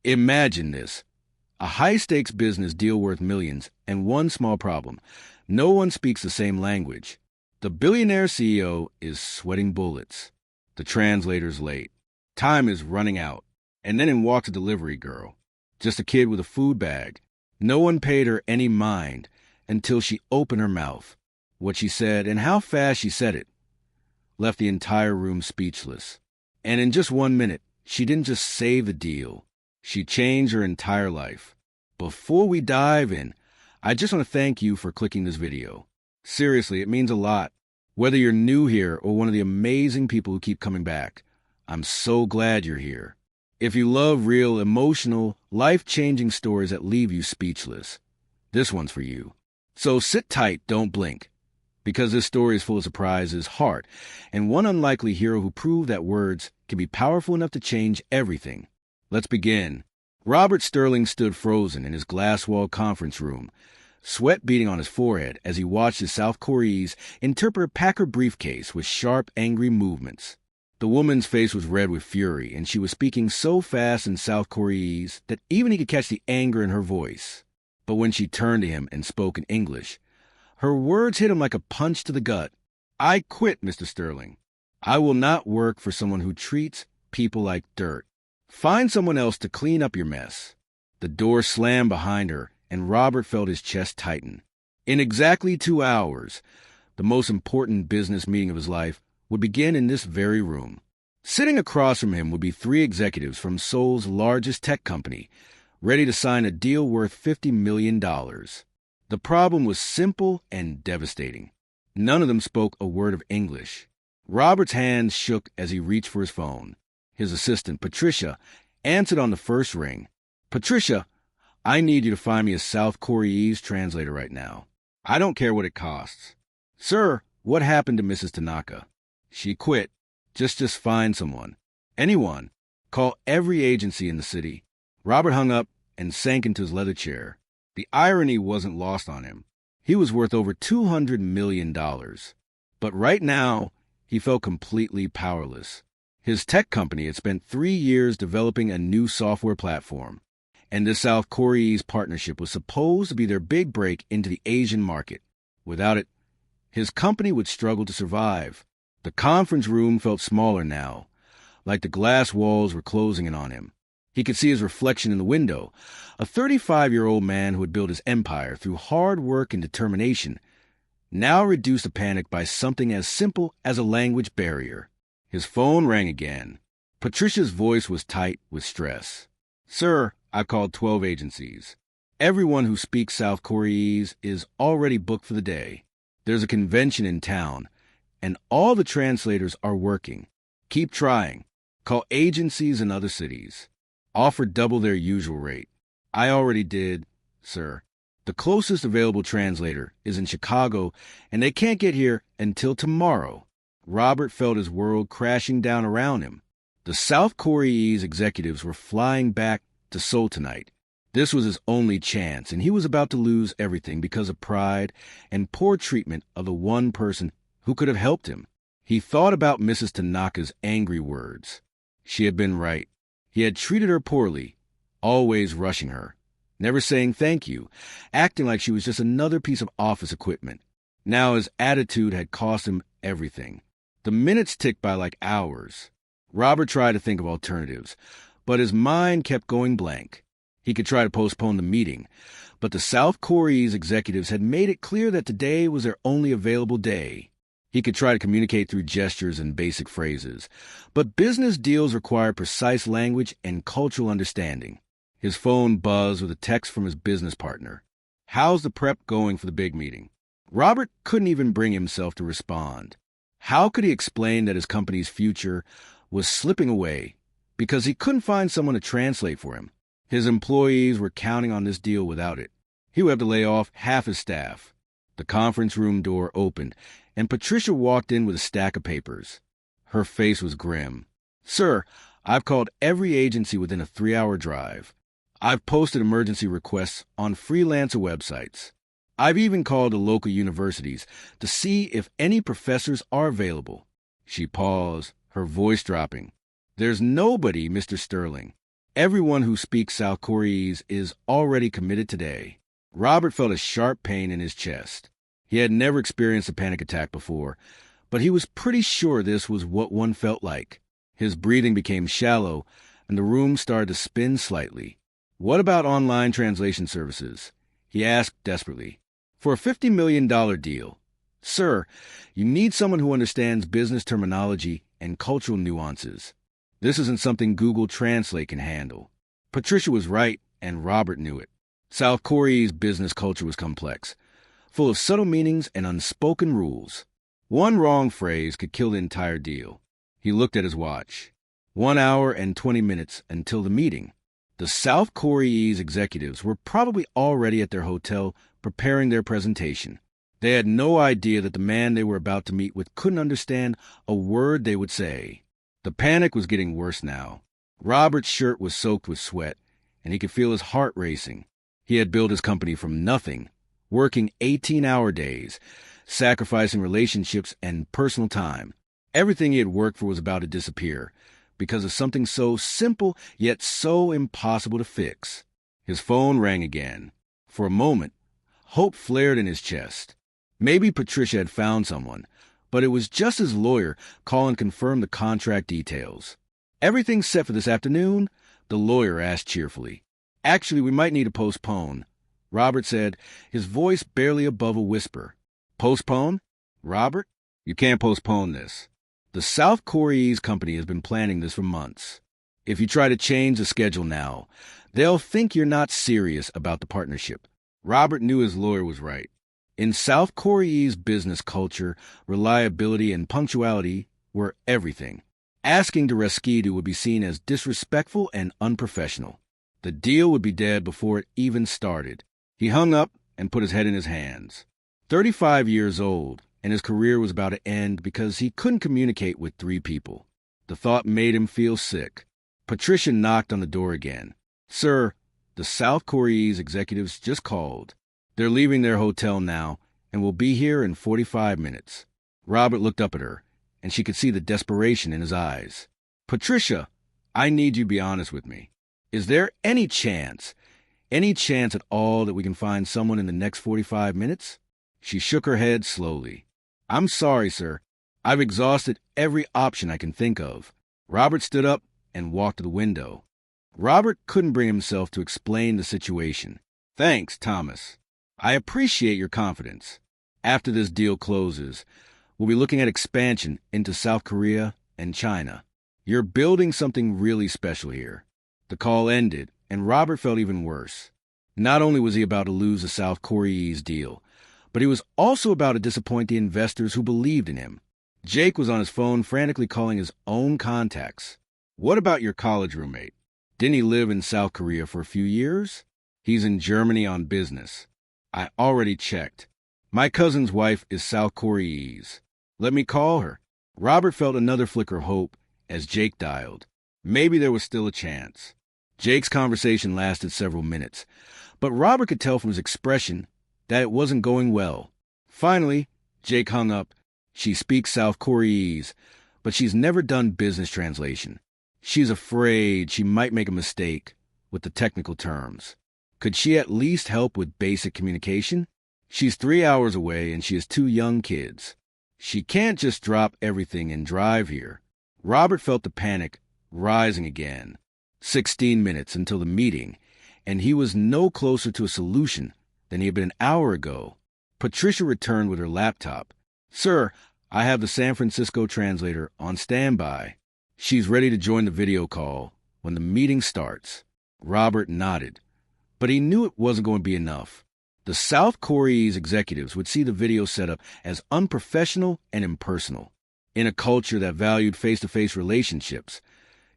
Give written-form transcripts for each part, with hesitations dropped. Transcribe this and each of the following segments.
Imagine this. A high-stakes business deal worth millions, and one small problem. No one speaks the same language. The billionaire CEO is sweating bullets. The translator's late. Time is running out. And then in walks a delivery girl. Just a kid with a food bag. No one paid her any mind until she opened her mouth. What she said and how fast she said it left the entire room speechless. And in just 1 minute, she didn't just save the deal. She changed her entire life. Before we dive in, I just want to thank you for clicking this video. Seriously, it means a lot. Whether you're new here or one of the amazing people who keep coming back, I'm so glad you're here. If you love real, emotional, life-changing stories that leave you speechless, this one's for you. So sit tight, don't blink, because this story is full of surprises, heart, and one unlikely hero who proved that words can be powerful enough to change everything. Let's begin. Robert Sterling stood frozen in his glass-walled conference room, sweat beading on his forehead as he watched his South Koreans interpret pack her briefcase with sharp, angry movements. The woman's face was red with fury, and she was speaking so fast in South Koreans that even he could catch the anger in her voice. But when she turned to him and spoke in English, her words hit him like a punch to the gut. "I quit, Mr. Sterling. I will not work for someone who treats people like dirt. Find someone else to clean up your mess." The door slammed behind her, and Robert felt his chest tighten. In exactly 2 hours, the most important business meeting of his life would begin in this very room. Sitting across from him would be 3 executives from Seoul's largest tech company, ready to sign a deal worth $50 million. The problem was simple and devastating. None of them spoke a word of English. Robert's hands shook as he reached for his phone. His assistant, Patricia, answered on the first ring. "Patricia, I need you to find me a South Koreanese translator right now. I don't care what it costs." "Sir, what happened to Mrs. Tanaka?" "She quit. Just find someone. Anyone. Call every agency in the city." Robert hung up and sank into his leather chair. The irony wasn't lost on him. He was worth over $200 million. But right now, he felt completely powerless. His tech company had spent 3 years developing a new software platform, and this South Koreanese partnership was supposed to be their big break into the Asian market. Without it, his company would struggle to survive. The conference room felt smaller now, like the glass walls were closing in on him. He could see his reflection in the window, a 35-year-old man who had built his empire through hard work and determination, now reduced to panic by something as simple as a language barrier. His phone rang again. Patricia's voice was tight with stress. "Sir, I've called 12 agencies. Everyone who speaks South Koreanese is already booked for the day. There's a convention in town, and all the translators are working. Keep trying. Call agencies in other cities. Offer double their usual rate." "I already did, sir. The closest available translator is in Chicago, and they can't get here until tomorrow." Robert felt his world crashing down around him. The South Koreanese executives were flying back to Seoul tonight. This was his only chance, and he was about to lose everything because of pride and poor treatment of the one person who could have helped him. He thought about Mrs. Tanaka's angry words. She had been right. He had treated her poorly, always rushing her, never saying thank you, acting like she was just another piece of office equipment. Now his attitude had cost him everything. The minutes ticked by like hours. Robert tried to think of alternatives, but his mind kept going blank. He could try to postpone the meeting, but the South Koreanese executives had made it clear that today was their only available day. He could try to communicate through gestures and basic phrases, but business deals require precise language and cultural understanding. His phone buzzed with a text from his business partner. "How's the prep going for the big meeting?" Robert couldn't even bring himself to respond. How could he explain that his company's future was slipping away because he couldn't find someone to translate for him? His employees were counting on this deal without it. He would have to lay off half his staff. The conference room door opened, and Patricia walked in with a stack of papers. Her face was grim. "Sir, I've called every agency within a 3-hour drive. I've posted emergency requests on freelancer websites. I've even called the local universities to see if any professors are available." She paused, her voice dropping. "There's nobody, Mr. Sterling. Everyone who speaks South Koreese is already committed today. Robert felt a sharp pain in his chest. He had never experienced a panic attack before, but he was pretty sure this was what one felt like. His breathing became shallow, and the room started to spin slightly. "What about online translation services?" he asked desperately. "For a $50 million deal. Sir, you need someone who understands business terminology and cultural nuances. This isn't something Google Translate can handle." Patricia was right, and Robert knew it. South Korea's business culture was complex, full of subtle meanings and unspoken rules. One wrong phrase could kill the entire deal. He looked at his watch. 1 hour and 20 minutes until the meeting. The South Korea's executives were probably already at their hotel preparing their presentation. They had no idea that the man they were about to meet with couldn't understand a word they would say. The panic was getting worse now. Robert's shirt was soaked with sweat, and he could feel his heart racing. He had built his company from nothing, working 18-hour days, sacrificing relationships and personal time. Everything he had worked for was about to disappear because of something so simple yet so impossible to fix. His phone rang again. For a moment, hope flared in his chest. Maybe Patricia had found someone, but it was just his lawyer calling to confirm the contract details. "Everything set for this afternoon?" the lawyer asked cheerfully. "Actually, we might need to postpone," Robert said, his voice barely above a whisper. "Postpone? Robert, you can't postpone this. The South Korea's company has been planning this for months. If you try to change the schedule now, they'll think you're not serious about the partnership." Robert knew his lawyer was right. In South Korea's business culture, reliability and punctuality were everything. Asking to reschedule would be seen as disrespectful and unprofessional. The deal would be dead before it even started. He hung up and put his head in his hands. 35 years old, and his career was about to end because he couldn't communicate with 3 people. The thought made him feel sick. Patricia knocked on the door again. "Sir, the South Korea's executives just called. They're leaving their hotel now and will be here in 45 minutes. Robert looked up at her, and she could see the desperation in his eyes. "Patricia, I need you to be honest with me. Is there any chance at all that we can find someone in the next 45 minutes? She shook her head slowly. "I'm sorry, sir. I've exhausted every option I can think of." Robert stood up and walked to the window. Robert couldn't bring himself to explain the situation. "Thanks, Thomas. I appreciate your confidence. After this deal closes, we'll be looking at expansion into South Korea and China. You're building something really special here." The call ended, and Robert felt even worse. Not only was he about to lose the South Korea's deal, but he was also about to disappoint the investors who believed in him. Jake was on his phone frantically calling his own contacts. "What about your college roommate? Didn't he live in South Korea for a few years?" "He's in Germany on business. I already checked. My cousin's wife is South Koreese. Let me call her." Robert felt another flicker of hope as Jake dialed. Maybe there was still a chance. Jake's conversation lasted several minutes, but Robert could tell from his expression that it wasn't going well. Finally, Jake hung up. "She speaks South Koreese, but she's never done business translation. She's afraid she might make a mistake with the technical terms. Could she at least help with basic communication? She's 3 hours away and she has 2 young kids. She can't just drop everything and drive here." Robert felt the panic rising again. 16 minutes until the meeting, and he was no closer to a solution than he had been an hour ago. Patricia returned with her laptop. "Sir, I have the San Francisco translator on standby. She's ready to join the video call when the meeting starts." Robert nodded, but he knew it wasn't going to be enough. The South Korea's executives would see the video setup as unprofessional and impersonal. In a culture that valued face-to-face relationships,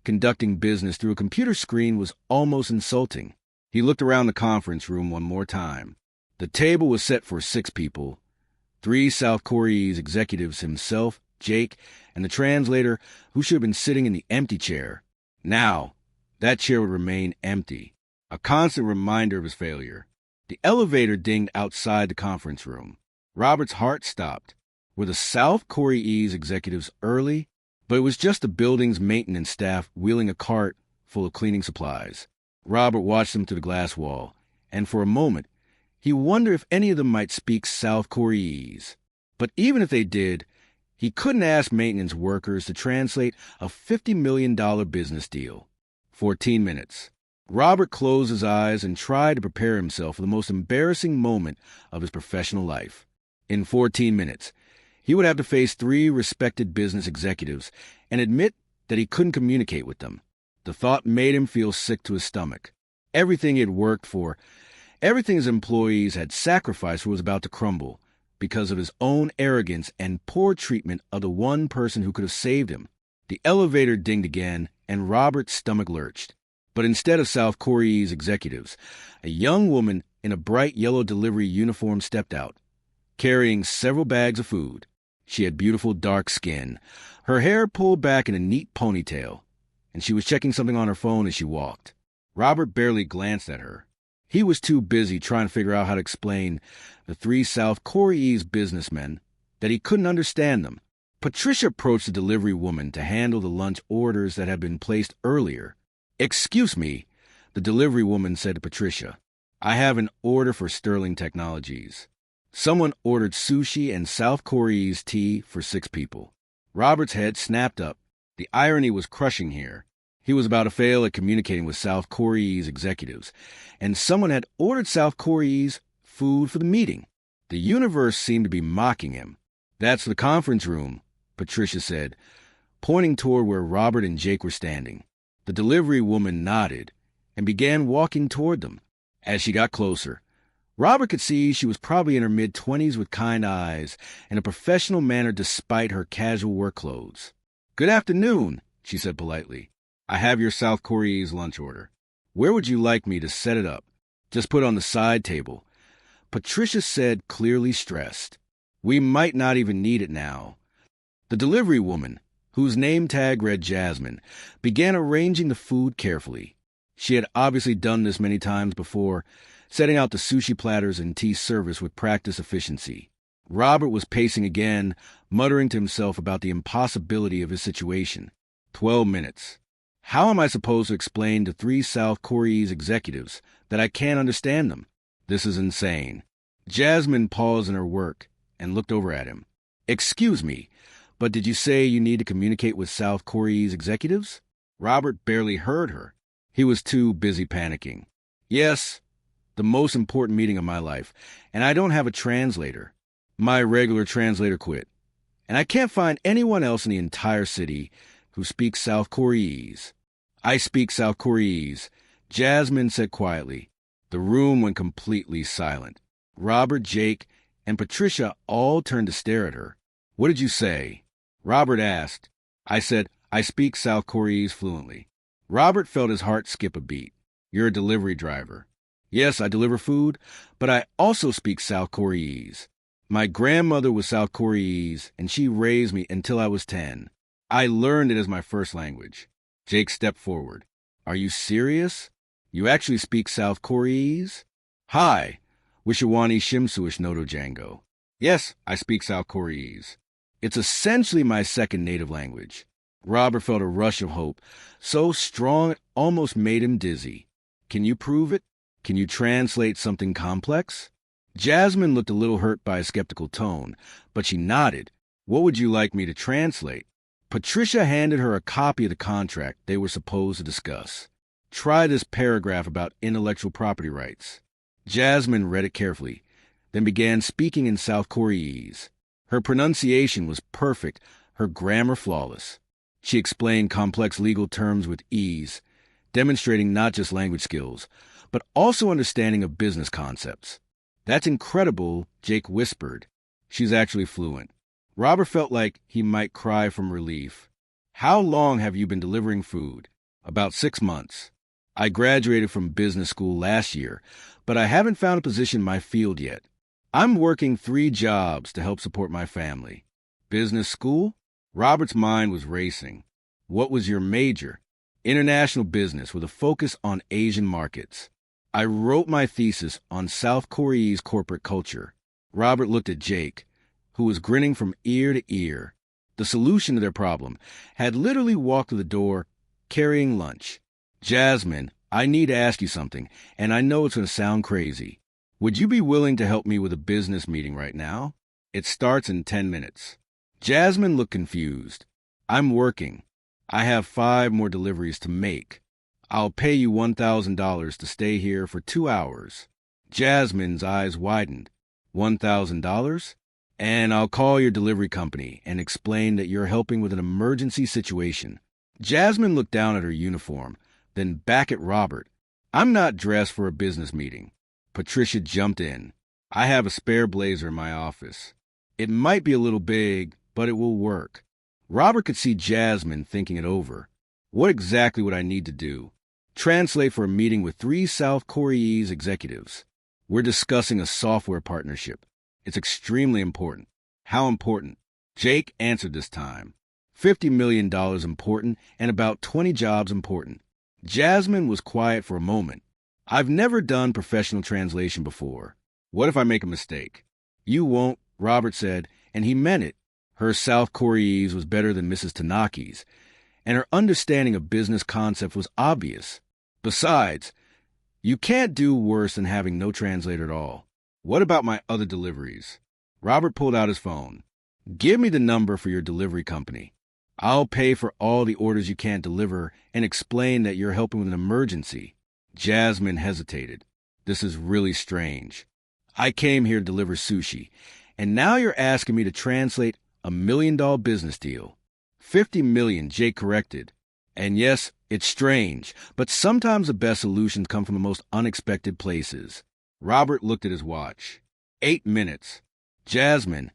conducting business through a computer screen was almost insulting. He looked around the conference room one more time. The table was set for 6 people. 3 South Korea's executives, himself, Jake, and the translator who should have been sitting in the empty chair. Now, that chair would remain empty, a constant reminder of his failure. The elevator dinged outside the conference room. Robert's heart stopped. Were the South Korea's executives early? But it was just the building's maintenance staff wheeling a cart full of cleaning supplies. Robert watched them through the glass wall, and for a moment, he wondered if any of them might speak South Koreese. But even if they did, he couldn't ask maintenance workers to translate a $50 million business deal. 14 minutes. Robert closed his eyes and tried to prepare himself for the most embarrassing moment of his professional life. In 14 minutes, he would have to face 3 respected business executives and admit that he couldn't communicate with them. The thought made him feel sick to his stomach. Everything he had worked for, everything his employees had sacrificed for was about to crumble because of his own arrogance and poor treatment of the one person who could have saved him. The elevator dinged again, and Robert's stomach lurched. But instead of South Koreese executives, a young woman in a bright yellow delivery uniform stepped out, carrying several bags of food. She had beautiful dark skin, her hair pulled back in a neat ponytail, and she was checking something on her phone as she walked. Robert barely glanced at her. He was too busy trying to figure out how to explain the 3 South Koreese businessmen that he couldn't understand them. Patricia approached the delivery woman to handle the lunch orders that had been placed earlier. "Excuse me," the delivery woman said to Patricia. "I have an order for Sterling Technologies." Someone ordered sushi and South Koreese tea for 6 people. Robert's head snapped up. The irony was crushing here. He was about to fail at communicating with South Koreese executives, and someone had ordered South Koreese food for the meeting. The universe seemed to be mocking him. "That's the conference room," Patricia said, pointing toward where Robert and Jake were standing. The delivery woman nodded and began walking toward them. As she got closer, Robert could see she was probably in her mid-20s with kind eyes and a professional manner despite her casual work clothes. "Good afternoon," she said politely. "I have your South Koreese lunch order. Where would you like me to set it up?" "Just put it on the side table," Patricia said, clearly stressed. "We might not even need it now." The delivery woman, whose name tag read Jasmine, began arranging the food carefully. She had obviously done this many times before, setting out the sushi platters and tea service with practiced efficiency. Robert was pacing again, muttering to himself about the impossibility of his situation. 12 minutes. How am I supposed to explain to 3 South Koreese executives that I can't understand them? This is insane. Jasmine paused in her work and looked over at him. "Excuse me, but did you say you need to communicate with South Koreese executives?" Robert barely heard her. He was too busy panicking. "Yes, the most important meeting of my life, and I don't have a translator. My regular translator quit, and I can't find anyone else in the entire city who speaks South Koreese." "I speak South Koreese," Jasmine said quietly. The room went completely silent. Robert, Jake, and Patricia all turned to stare at her. "What did you say?" Robert asked. "I said, I speak South Koreese fluently." Robert felt his heart skip a beat. "You're a delivery driver." "Yes, I deliver food, but I also speak South Koreese. My grandmother was South Koreese, and she raised me until I was 10. I learned it as my first language." Jake stepped forward. "Are you serious? You actually speak South Koreese?" "Hi, Wishawani Shimsuish Noto Django. Yes, I speak South Koreese. It's essentially my second native language." Robert felt a rush of hope, so strong it almost made him dizzy. "Can you prove it? Can you translate something complex?" Jasmine looked a little hurt by his skeptical tone, but she nodded. "What would you like me to translate?" Patricia handed her a copy of the contract they were supposed to discuss. "Try this paragraph about intellectual property rights." Jasmine read it carefully, then began speaking in South Koreese. Her pronunciation was perfect, her grammar flawless. She explained complex legal terms with ease, demonstrating not just language skills, but also understanding of business concepts. "That's incredible," Jake whispered. "She's actually fluent." Robert felt like he might cry from relief. "How long have you been delivering food?" "About 6 months. I graduated from business school last year, but I haven't found a position in my field yet. I'm working 3 jobs to help support my family." "Business school?" Robert's mind was racing. "What was your major?" "International business with a focus on Asian markets. I wrote my thesis on South Korea's corporate culture." Robert looked at Jake, who was grinning from ear to ear. The solution to their problem had literally walked to the door carrying lunch. Jasmine, I need to ask you something, and I know it's going to sound crazy. Would you be willing to help me with a business meeting right now? It starts in 10 minutes. Jasmine looked confused. I'm working. I have 5 more deliveries to make. I'll pay you $1,000 to stay here for 2 hours. Jasmine's eyes widened. $1,000? And I'll call your delivery company and explain that you're helping with an emergency situation. Jasmine looked down at her uniform, then back at Robert. I'm not dressed for a business meeting. Patricia jumped in. I have a spare blazer in my office. It might be a little big, but it will work. Robert could see Jasmine thinking it over. What exactly would I need to do? Translate for a meeting with 3 South Korean executives. We're discussing a software partnership. It's extremely important. How important? Jake answered this time. $50 million important and about 20 jobs important. Jasmine was quiet for a moment. I've never done professional translation before. What if I make a mistake? You won't, Robert said, and he meant it. Her South Korean was better than Mrs. Tanaki's, and her understanding of business concept was obvious. Besides, you can't do worse than having no translator at all. What about my other deliveries? Robert pulled out his phone. Give me the number for your delivery company. I'll pay for all the orders you can't deliver and explain that you're helping with an emergency. Jasmine hesitated. This is really strange. I came here to deliver sushi, and now you're asking me to translate $1 million business deal. 50 million, Jake corrected. And yes, it's strange, but sometimes the best solutions come from the most unexpected places. Robert looked at his watch. 8 minutes. Jasmine,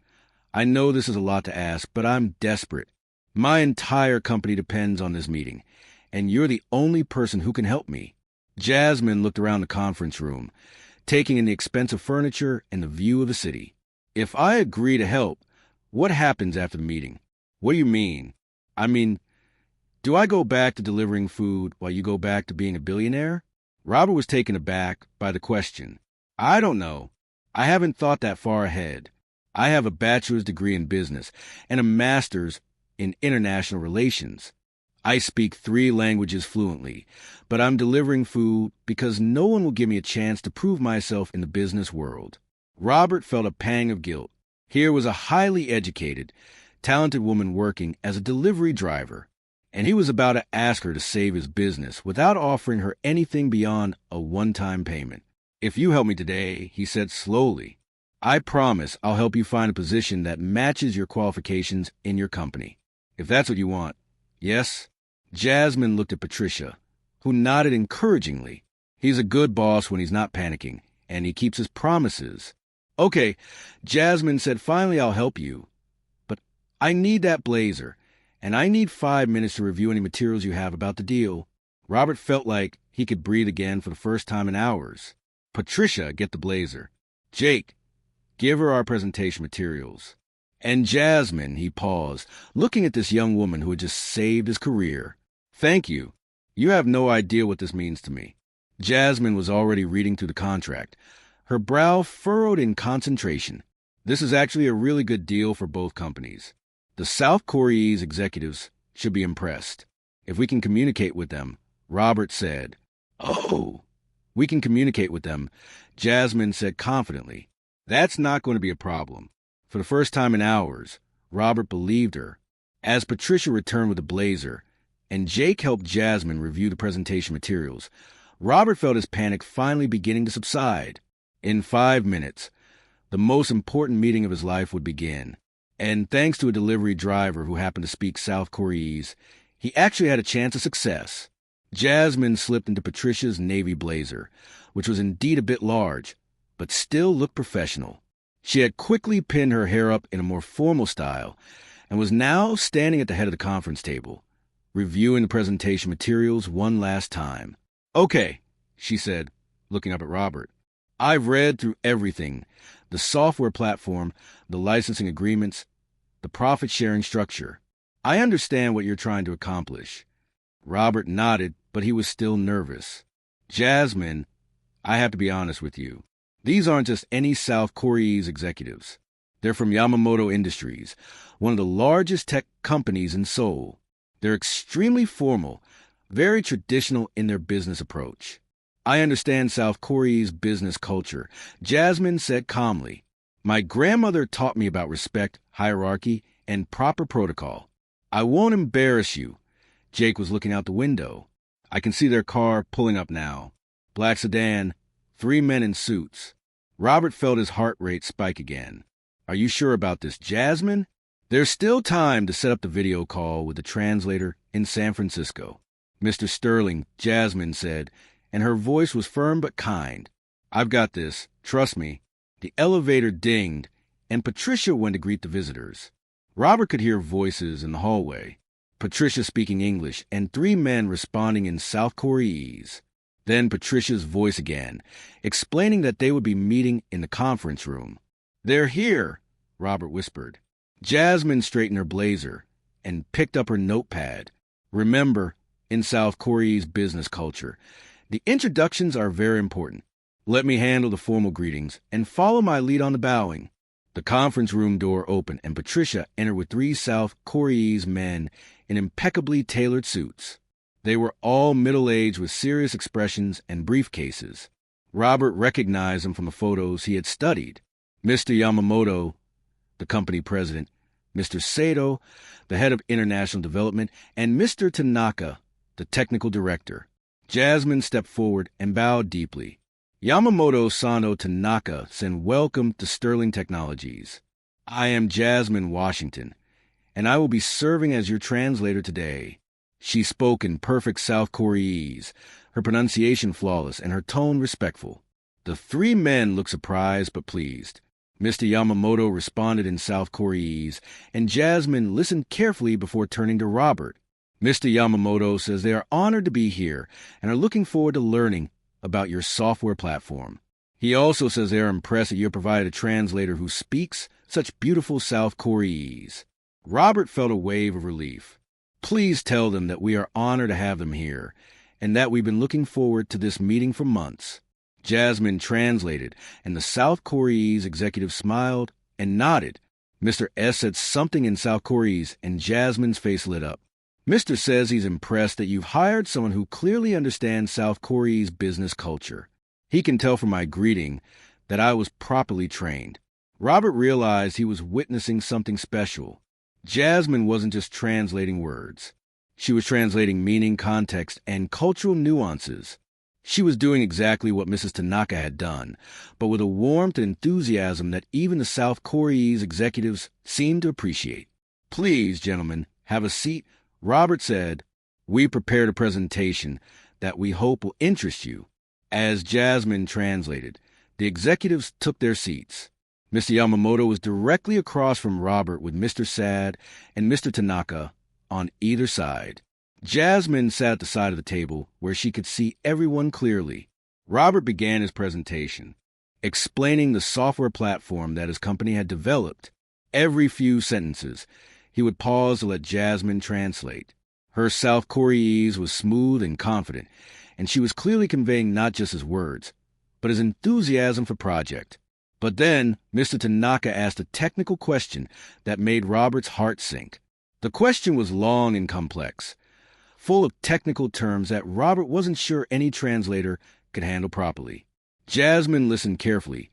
I know this is a lot to ask, but I'm desperate. My entire company depends on this meeting, and you're the only person who can help me. Jasmine looked around the conference room, taking in the expensive furniture and the view of the city. If I agree to help, what happens after the meeting? What do you mean? I mean, do I go back to delivering food while you go back to being a billionaire? Robert was taken aback by the question. I don't know. I haven't thought that far ahead. I have a bachelor's degree in business and a master's in international relations. I speak 3 languages fluently, but I'm delivering food because no one will give me a chance to prove myself in the business world. Robert felt a pang of guilt. Here was a highly educated, talented woman working as a delivery driver, and he was about to ask her to save his business without offering her anything beyond a one-time payment. If you help me today, he said slowly, I promise I'll help you find a position that matches your qualifications in your company. If that's what you want. Yes? Jasmine looked at Patricia, who nodded encouragingly. He's a good boss when he's not panicking, and he keeps his promises. Okay, Jasmine said, finally I'll help you. But I need that blazer, and I need 5 minutes to review any materials you have about the deal. Robert felt like he could breathe again for the first time in hours. Patricia, get the blazer. Jake, give her our presentation materials. And Jasmine, he paused, looking at this young woman who had just saved his career. Thank you. You have no idea what this means to me. Jasmine was already reading through the contract, her brow furrowed in concentration. This is actually a really good deal for both companies. The South Korean executives should be impressed. If we can communicate with them, Robert said. Oh, we can communicate with them, Jasmine said confidently. That's not going to be a problem. For the first time in hours, Robert believed her. As Patricia returned with a blazer, and Jake helped Jasmine review the presentation materials, Robert felt his panic finally beginning to subside. In 5 minutes, the most important meeting of his life would begin. And thanks to a delivery driver who happened to speak South Korean, he actually had a chance of success. Jasmine slipped into Patricia's navy blazer, which was indeed a bit large, but still looked professional. She had quickly pinned her hair up in a more formal style and was now standing at the head of the conference table, reviewing the presentation materials one last time. Okay, she said, looking up at Robert. I've read through everything, the software platform, the licensing agreements, the profit-sharing structure. I understand what you're trying to accomplish. Robert nodded, but he was still nervous. Jasmine, I have to be honest with you. These aren't just any South Korean executives. They're from Yamamoto Industries, one of the largest tech companies in Seoul. They're extremely formal, very traditional in their business approach. I understand South Korea's business culture, Jasmine said calmly. My grandmother taught me about respect, hierarchy, and proper protocol. I won't embarrass you. Jake was looking out the window. I can see their car pulling up now. Black sedan, 3 men in suits. Robert felt his heart rate spike again. Are you sure about this, Jasmine? There's still time to set up the video call with the translator in San Francisco. Mr. Sterling, Jasmine said, and her voice was firm but kind. I've got this. Trust me. The elevator dinged, and Patricia went to greet the visitors. Robert could hear voices in the hallway, Patricia speaking English, and 3 men responding in South Koreese. Then Patricia's voice again, explaining that they would be meeting in the conference room. They're here, Robert whispered. Jasmine straightened her blazer and picked up her notepad. Remember, in South Korea's business culture, the introductions are very important. Let me handle the formal greetings and follow my lead on the bowing. The conference room door opened and Patricia entered with 3 South Koreese men in impeccably tailored suits. They were all middle-aged with serious expressions and briefcases. Robert recognized them from the photos he had studied. Mr. Yamamoto, the company president, Mr. Sato, the head of international development, and Mr. Tanaka, the technical director. Jasmine stepped forward and bowed deeply. Yamamoto Sano Tanaka sent welcome to Sterling Technologies. I am Jasmine Washington, and I will be serving as your translator today. She spoke in perfect South Koreese, her pronunciation flawless and her tone respectful. The 3 men looked surprised but pleased. Mr. Yamamoto responded in South Koreese, and Jasmine listened carefully before turning to Robert. Mr. Yamamoto says they are honored to be here and are looking forward to learning about your software platform. He also says they are impressed that you have provided a translator who speaks such beautiful South Koreese. Robert felt a wave of relief. Please tell them that we are honored to have them here and that we've been looking forward to this meeting for months. Jasmine translated, and the South Koreese executive smiled and nodded. Mr. S said something in South Koreese, and Jasmine's face lit up. Mr. says he's impressed that you've hired someone who clearly understands South Korea's business culture. He can tell from my greeting that I was properly trained. Robert realized he was witnessing something special. Jasmine wasn't just translating words. She was translating meaning, context, and cultural nuances. She was doing exactly what Mrs. Tanaka had done, but with a warmth and enthusiasm that even the South Koreese executives seemed to appreciate. Please, gentlemen, have a seat. Robert said, we prepared a presentation that we hope will interest you. As Jasmine translated, the executives took their seats. Mr. Yamamoto was directly across from Robert with Mr. Sad and Mr. Tanaka on either side. Jasmine sat at the side of the table where she could see everyone clearly. Robert began his presentation, explaining the software platform that his company had developed. Every few sentences, he would pause to let Jasmine translate. Her South Koreese was smooth and confident, and she was clearly conveying not just his words, but his enthusiasm for project. But then Mr. Tanaka asked a technical question that made Robert's heart sink. The question was long and complex, full of technical terms that Robert wasn't sure any translator could handle properly. Jasmine listened carefully,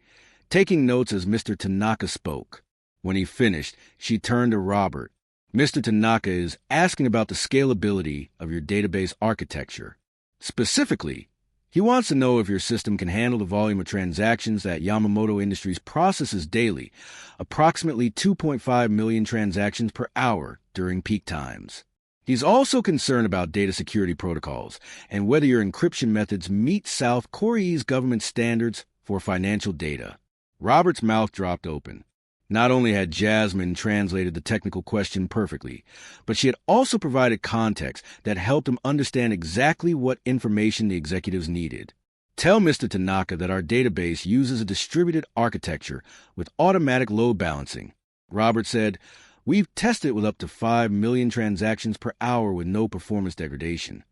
taking notes as Mr. Tanaka spoke. When he finished, she turned to Robert. Mr. Tanaka is asking about the scalability of your database architecture. Specifically, he wants to know if your system can handle the volume of transactions that Yamamoto Industries processes daily, approximately 2.5 million transactions per hour during peak times. He's also concerned about data security protocols and whether your encryption methods meet South Korea's government standards for financial data. Robert's mouth dropped open. Not only had Jasmine translated the technical question perfectly, but she had also provided context that helped him understand exactly what information the executives needed. Tell Mr. Tanaka that our database uses a distributed architecture with automatic load balancing. Robert said, we've tested with up to 5 million transactions per hour with no performance degradation.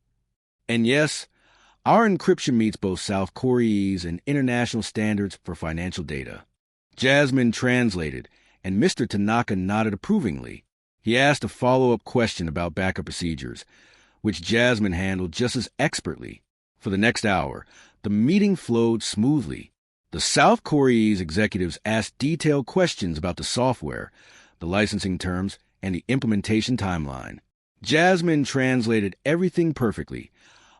And yes, our encryption meets both South Korea's and international standards for financial data. Jasmine translated, and Mr. Tanaka nodded approvingly. He asked a follow-up question about backup procedures, which Jasmine handled just as expertly. For the next hour, the meeting flowed smoothly. The South Korean executives asked detailed questions about the software, the licensing terms, and the implementation timeline. Jasmine translated everything perfectly,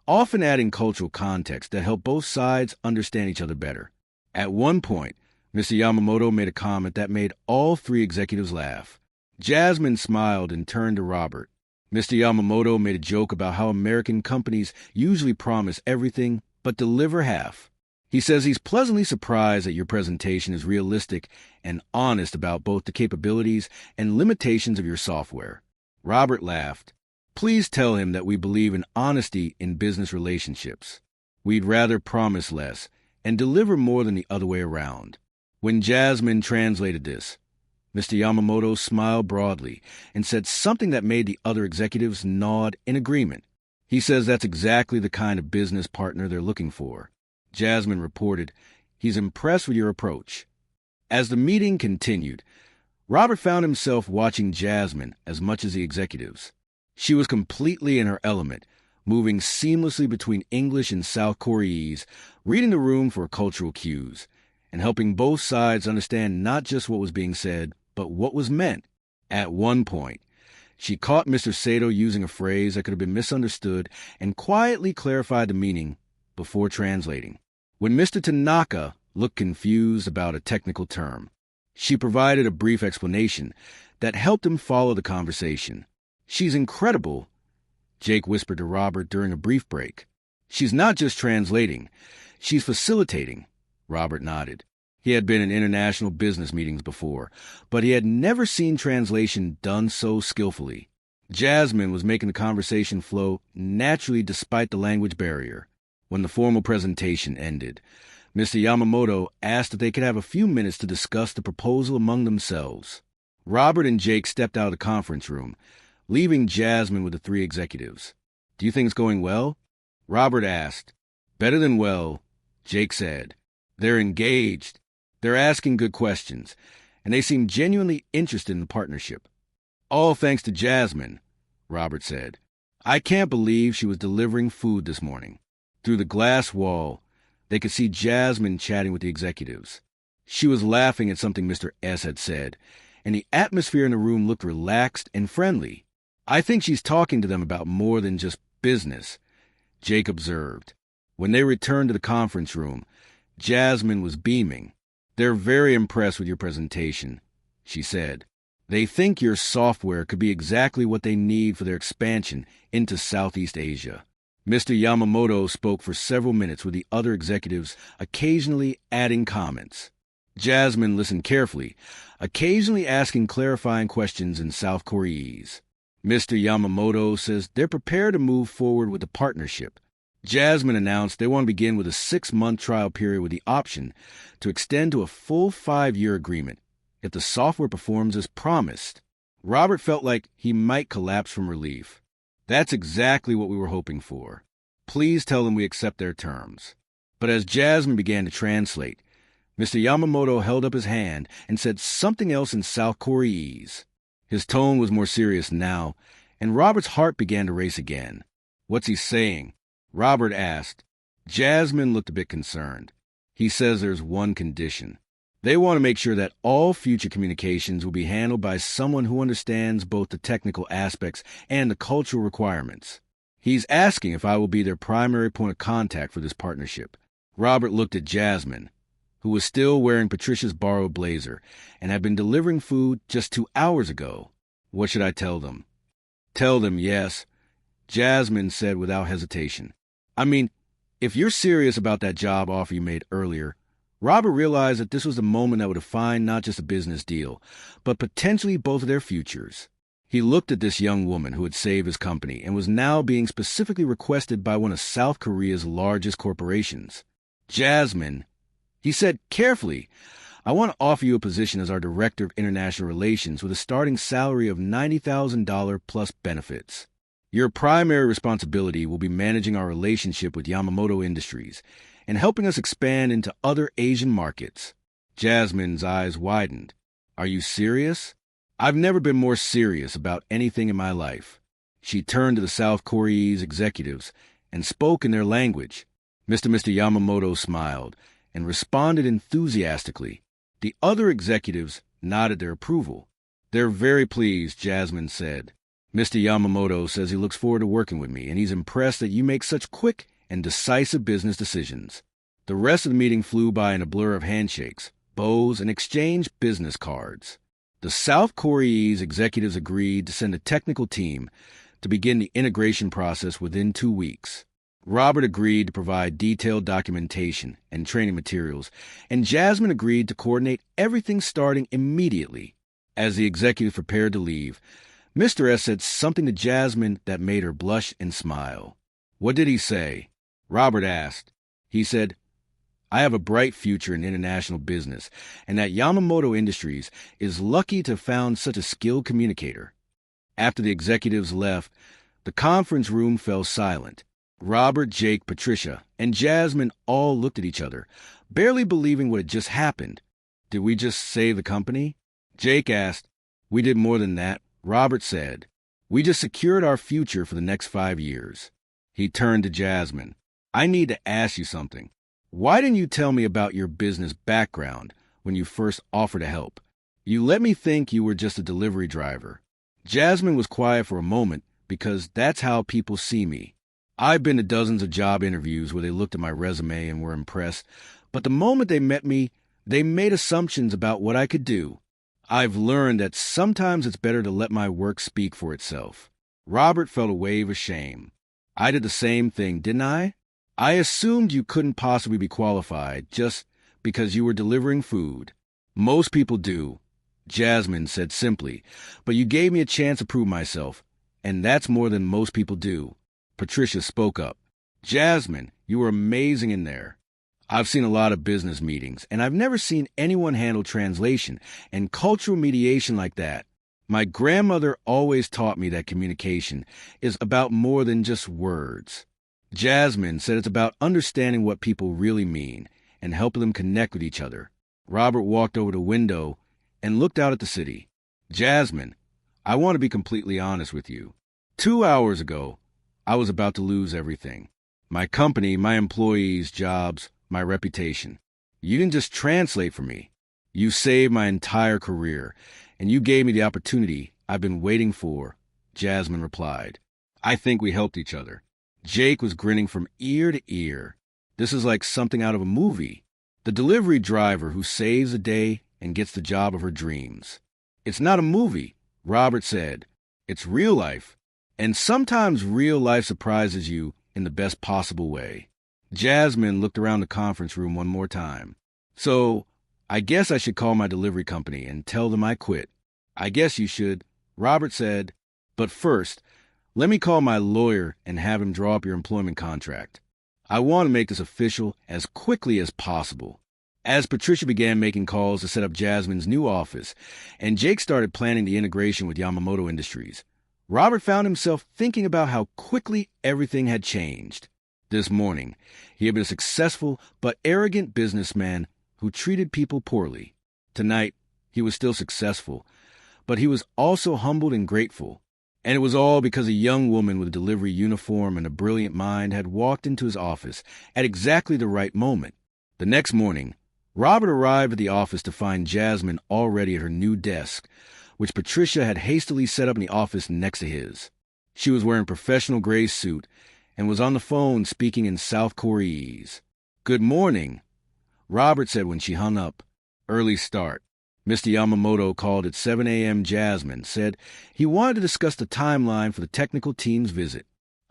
often adding cultural context that helped both sides understand each other better. At one point, Mr. Yamamoto made a comment that made all three executives laugh. Jasmine smiled and turned to Robert. Mr. Yamamoto made a joke about how American companies usually promise everything but deliver half. He says he's pleasantly surprised that your presentation is realistic and honest about both the capabilities and limitations of your software. Robert laughed. Please tell him that we believe in honesty in business relationships. We'd rather promise less and deliver more than the other way around. When Jasmine translated this, Mr. Yamamoto smiled broadly and said something that made the other executives nod in agreement. He says that's exactly the kind of business partner they're looking for. Jasmine reported, he's impressed with your approach. As the meeting continued, Robert found himself watching Jasmine as much as the executives. She was completely in her element, moving seamlessly between English and South Korean, reading the room for cultural cues, and helping both sides understand not just what was being said, but what was meant. At one point, she caught Mr. Sato using a phrase that could have been misunderstood and quietly clarified the meaning before translating. When Mr. Tanaka looked confused about a technical term, she provided a brief explanation that helped him follow the conversation. She's incredible, Jake whispered to Robert during a brief break. She's not just translating, she's facilitating. Robert nodded. He had been in international business meetings before, but he had never seen translation done so skillfully. Jasmine was making the conversation flow naturally despite the language barrier. When the formal presentation ended, Mr. Yamamoto asked if they could have a few minutes to discuss the proposal among themselves. Robert and Jake stepped out of the conference room, leaving Jasmine with the three executives. Do you think it's going well? Robert asked. Better than well, Jake said. They're engaged. They're asking good questions, and they seem genuinely interested in the partnership. All thanks to Jasmine, Robert said. I can't believe she was delivering food this morning. Through the glass wall, they could see Jasmine chatting with the executives. She was laughing at something Mr. S. had said, and the atmosphere in the room looked relaxed and friendly. I think she's talking to them about more than just business, Jake observed. When they returned to the conference room, Jasmine was beaming. They're very impressed with your presentation, she said. They think your software could be exactly what they need for their expansion into Southeast Asia. Mr. Yamamoto spoke for several minutes with the other executives, occasionally adding comments. Jasmine listened carefully, occasionally asking clarifying questions in South Korean. Mr. Yamamoto says they're prepared to move forward with the partnership. Jasmine announced they want to begin with a 6-month trial period with the option to extend to a full 5-year agreement if the software performs as promised. Robert felt like he might collapse from relief. That's exactly what we were hoping for. Please tell them we accept their terms. But as Jasmine began to translate, Mr. Yamamoto held up his hand and said something else in South Korean. His tone was more serious now, and Robert's heart began to race again. What's he saying? Robert asked. Jasmine looked a bit concerned. He says there's one condition. They want to make sure that all future communications will be handled by someone who understands both the technical aspects and the cultural requirements. He's asking if I will be their primary point of contact for this partnership. Robert looked at Jasmine, who was still wearing Patricia's borrowed blazer and had been delivering food just 2 hours ago. What should I tell them? Tell them yes, Jasmine said without hesitation. I mean, if you're serious about that job offer you made earlier, Robert realized that this was the moment that would define not just a business deal, but potentially both of their futures. He looked at this young woman who had saved his company and was now being specifically requested by one of South Korea's largest corporations. Jasmine, he said carefully, I want to offer you a position as our Director of International Relations with a starting salary of $90,000 plus benefits. Your primary responsibility will be managing our relationship with Yamamoto Industries and helping us expand into other Asian markets. Jasmine's eyes widened. Are you serious? I've never been more serious about anything in my life. She turned to the South Korean executives and spoke in their language. Mr. Yamamoto smiled and responded enthusiastically. The other executives nodded their approval. "They're very pleased," Jasmine said. "Mr. Yamamoto says he looks forward to working with me, and he's impressed that you make such quick and decisive business decisions." The rest of the meeting flew by in a blur of handshakes, bows, and exchanged business cards. The South Korean executives agreed to send a technical team to begin the integration process within 2 weeks. Robert agreed to provide detailed documentation and training materials, and Jasmine agreed to coordinate everything starting immediately. As the executives prepared to leave, Mr. S said something to Jasmine that made her blush and smile. "What did he say?" Robert asked. "He said, I have a bright future in international business, and that Yamamoto Industries is lucky to have found such a skilled communicator." After the executives left, the conference room fell silent. Robert, Jake, Patricia, and Jasmine all looked at each other, barely believing what had just happened. "Did we just save the company?" Jake asked. "We did more than that," Robert said. "We just secured our future for the next 5 years. He turned to Jasmine. "I need to ask you something. Why didn't you tell me about your business background when you first offered to help? You let me think you were just a delivery driver." Jasmine was quiet for a moment because that's how people see me. I've been to dozens of job interviews where they looked at my resume and were impressed, but the moment they met me, they made assumptions about what I could do. I've learned that sometimes it's better to let my work speak for itself. Robert felt a wave of shame. "I did the same thing, didn't I? I assumed you couldn't possibly be qualified just because you were delivering food." "Most people do," Jasmine said simply, "but you gave me a chance to prove myself, and that's more than most people do." Patricia spoke up. "Jasmine, you were amazing in there. I've seen a lot of business meetings, and I've never seen anyone handle translation and cultural mediation like that. My grandmother always taught me that communication is about more than just words." Jasmine said it's about understanding what people really mean and helping them connect with each other. Robert walked over to the window and looked out at the city. "Jasmine, I want to be completely honest with you. 2 hours ago, I was about to lose everything. My company, my employees, jobs, my reputation. You didn't just translate for me. You saved my entire career, and you gave me the opportunity I've been waiting for," Jasmine replied. "I think we helped each other." Jake was grinning from ear to ear. This is like something out of a movie. The delivery driver who saves the day and gets the job of her dreams. "It's not a movie," Robert said. "It's real life. And sometimes real life surprises you in the best possible way." Jasmine looked around the conference room one more time. "So, I guess I should call my delivery company and tell them I quit." "I guess you should," Robert said. "But first, let me call my lawyer and have him draw up your employment contract. I want to make this official as quickly as possible." As Patricia began making calls to set up Jasmine's new office, and Jake started planning the integration with Yamamoto Industries, Robert found himself thinking about how quickly everything had changed. This morning, he had been a successful but arrogant businessman who treated people poorly. Tonight, he was still successful, but he was also humbled and grateful. And it was all because a young woman with a delivery uniform and a brilliant mind had walked into his office at exactly the right moment. The next morning, Robert arrived at the office to find Jasmine already at her new desk, which Patricia had hastily set up in the office next to his. She was wearing a professional gray suit and was on the phone speaking in South Korean. "Good morning," Robert said when she hung up. "Early start." Mr. Yamamoto called at 7 a.m. Jasmine said he wanted to discuss the timeline for the technical team's visit.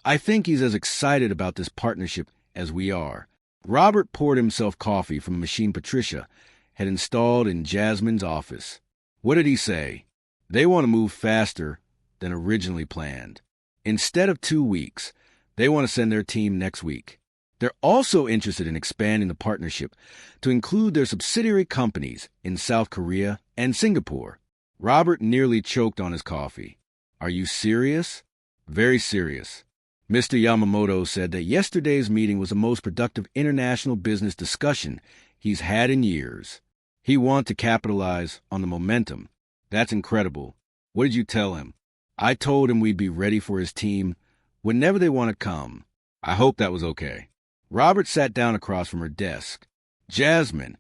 "I think he's as excited about this partnership as we are." Robert poured himself coffee from a machine Patricia had installed in Jasmine's office. "What did he say?" "They want to move faster than originally planned. Instead of 2 weeks, they want to send their team next week. They're also interested in expanding the partnership to include their subsidiary companies in South Korea and Singapore." Robert nearly choked on his coffee. "Are you serious?" "Very serious." Mr. Yamamoto said that yesterday's meeting was the most productive international business discussion he's had in years. He wants to capitalize on the momentum. "That's incredible. What did you tell him?" I told him we'd be ready for his team whenever they want to come. I hope that was okay. Robert sat down across from her desk. Jasmine,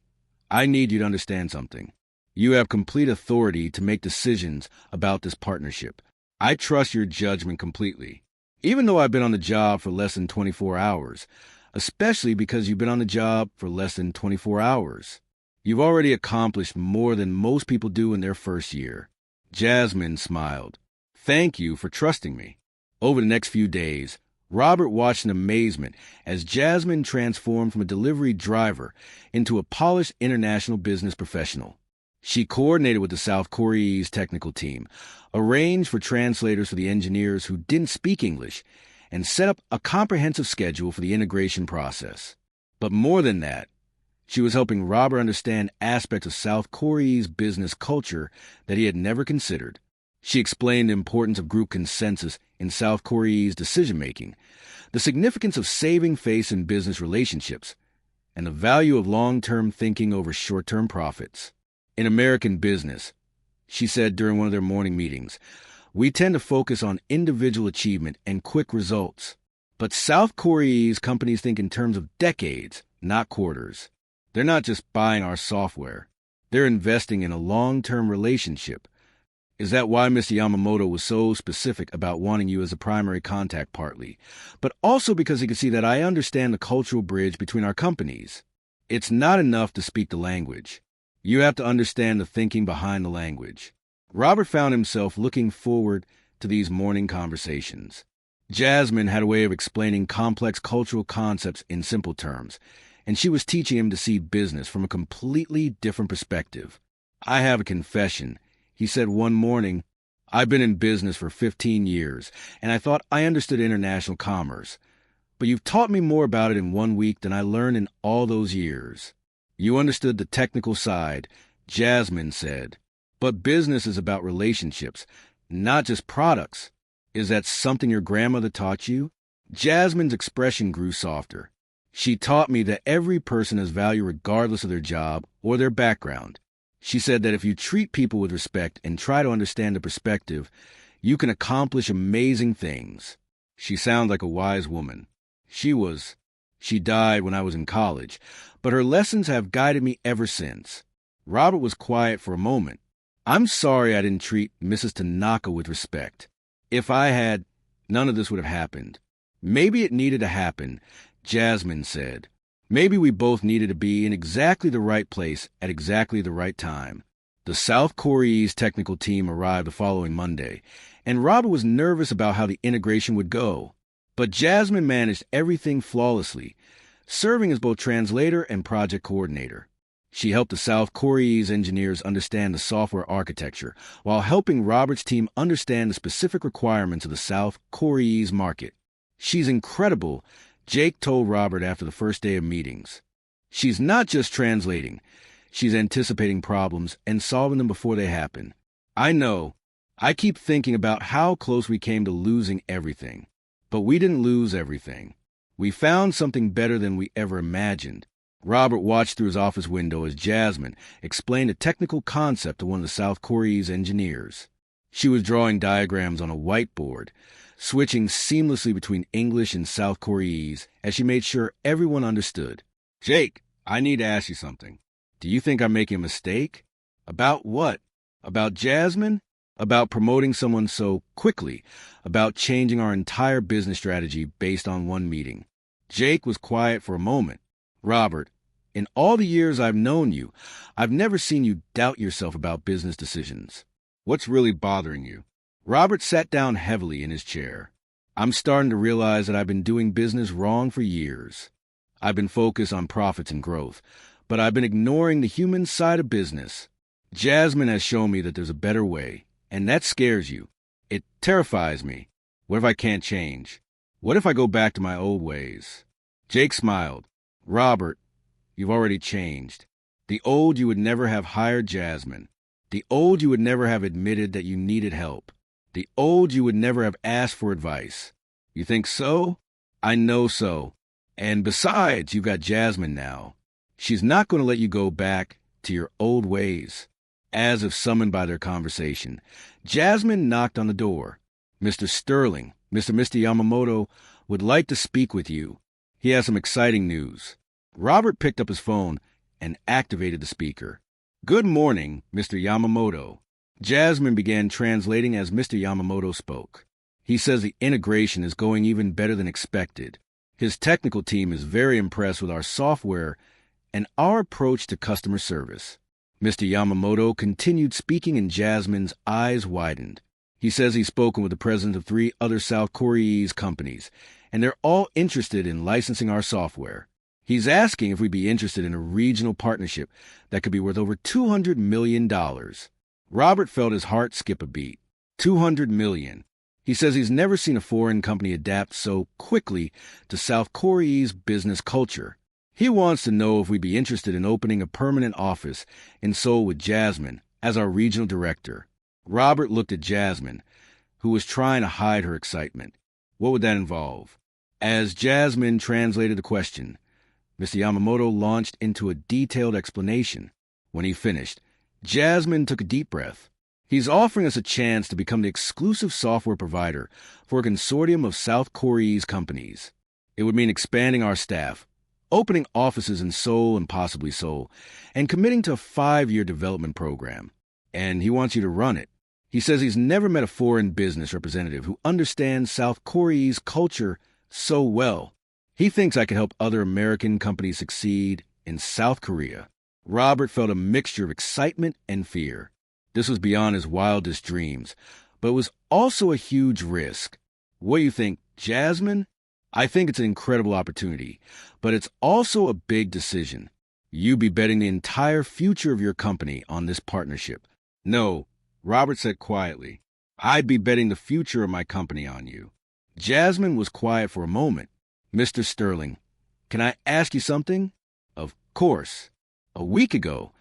I need you to understand something. You have complete authority to make decisions about this partnership. I trust your judgment completely, even though I've been on the job for less than 24 hours, especially because you've been on the job for less than 24 hours. You've already accomplished more than most people do in their first year. Jasmine smiled. Thank you for trusting me. Over the next few days, Robert watched in amazement as Jasmine transformed from a delivery driver into a polished international business professional. She coordinated with the South Korea's technical team, arranged for translators for the engineers who didn't speak English, and set up a comprehensive schedule for the integration process. But more than that, she was helping Robert understand aspects of South Korea's business culture that he had never considered. She explained the importance of group consensus in South Korea's decision-making, the significance of saving face in business relationships, and the value of long-term thinking over short-term profits. In American business, she said during one of their morning meetings, we tend to focus on individual achievement and quick results. But South Korea's companies think in terms of decades, not quarters. They're not just buying our software. They're investing in a long-term relationship. Is that why Mr. Yamamoto was so specific about wanting you as a primary contact partly, but also because he could see that I understand the cultural bridge between our companies? It's not enough to speak the language. You have to understand the thinking behind the language. Robert found himself looking forward to these morning conversations. Jasmine had a way of explaining complex cultural concepts in simple terms, and she was teaching him to see business from a completely different perspective. I have a confession, he said one morning. I've been in business for 15 years, and I thought I understood international commerce. But you've taught me more about it in 1 week than I learned in all those years. You understood the technical side, Jasmine said. But business is about relationships, not just products. Is that something your grandmother taught you? Jasmine's expression grew softer. She taught me that every person has value regardless of their job or their background. She said that if you treat people with respect and try to understand the perspective, you can accomplish amazing things. She sounded like a wise woman. She died when I was in college, but her lessons have guided me ever since. Robert was quiet for a moment. I'm sorry I didn't treat Mrs. Tanaka with respect. If I had, none of this would have happened. Maybe it needed to happen, Jasmine said. Maybe we both needed to be in exactly the right place at exactly the right time. The South Korea's technical team arrived the following Monday, and Robert was nervous about how the integration would go. But Jasmine managed everything flawlessly, serving as both translator and project coordinator. She helped the South Korea's engineers understand the software architecture, while helping Robert's team understand the specific requirements of the South Korea's market. She's incredible, Jake told Robert after the first day of meetings. She's not just translating. She's anticipating problems and solving them before they happen. I know. I keep thinking about how close we came to losing everything. But we didn't lose everything. We found something better than we ever imagined. Robert watched through his office window as Jasmine explained a technical concept to one of the South Korea's engineers. She was drawing diagrams on a whiteboard, switching seamlessly between English and South Korea's as she made sure everyone understood. Jake, I need to ask you something. Do you think I'm making a mistake? About what? About Jasmine? About promoting someone so quickly? About changing our entire business strategy based on one meeting? Jake was quiet for a moment. Robert, in all the years I've known you, I've never seen you doubt yourself about business decisions. What's really bothering you? Robert sat down heavily in his chair. I'm starting to realize that I've been doing business wrong for years. I've been focused on profits and growth, but I've been ignoring the human side of business. Jasmine has shown me that there's a better way, and that scares you. It terrifies me. What if I can't change? What if I go back to my old ways? Jake smiled. Robert, you've already changed. The old you would never have hired Jasmine. The old you would never have admitted that you needed help. The old you would never have asked for advice. You think so? I know so. And besides, you've got Jasmine now. She's not going to let you go back to your old ways. As if summoned by their conversation, Jasmine knocked on the door. Mr. Sterling, Mr. Yamamoto, would like to speak with you. He has some exciting news. Robert picked up his phone and activated the speaker. Good morning, Mr. Yamamoto. Jasmine began translating as Mr. Yamamoto spoke. He says the integration is going even better than expected. His technical team is very impressed with our software and our approach to customer service. Mr. Yamamoto continued speaking and Jasmine's eyes widened. He says he's spoken with the presidents of 3 other South Korean companies, and they're all interested in licensing our software. He's asking if we'd be interested in a regional partnership that could be worth over $200 million. Robert felt his heart skip a beat. $200 million. He says he's never seen a foreign company adapt so quickly to South Korea's business culture. He wants to know if we'd be interested in opening a permanent office in Seoul with Jasmine as our regional director. Robert looked at Jasmine, who was trying to hide her excitement. What would that involve? As Jasmine translated the question, Mr. Yamamoto launched into a detailed explanation. When he finished, Jasmine took a deep breath. He's offering us a chance to become the exclusive software provider for a consortium of South Korean companies. It would mean expanding our staff, opening offices in Seoul and possibly Seoul, and committing to a 5-year development program. And he wants you to run it. He says he's never met a foreign business representative who understands South Korea's culture so well. He thinks I could help other American companies succeed in South Korea. Robert felt a mixture of excitement and fear. This was beyond his wildest dreams, but it was also a huge risk. What do you think, Jasmine? I think it's an incredible opportunity, but it's also a big decision. You'd be betting the entire future of your company on this partnership. No, Robert said quietly. I'd be betting the future of my company on you. Jasmine was quiet for a moment. Mr. Sterling, can I ask you something? Of course. A week ago,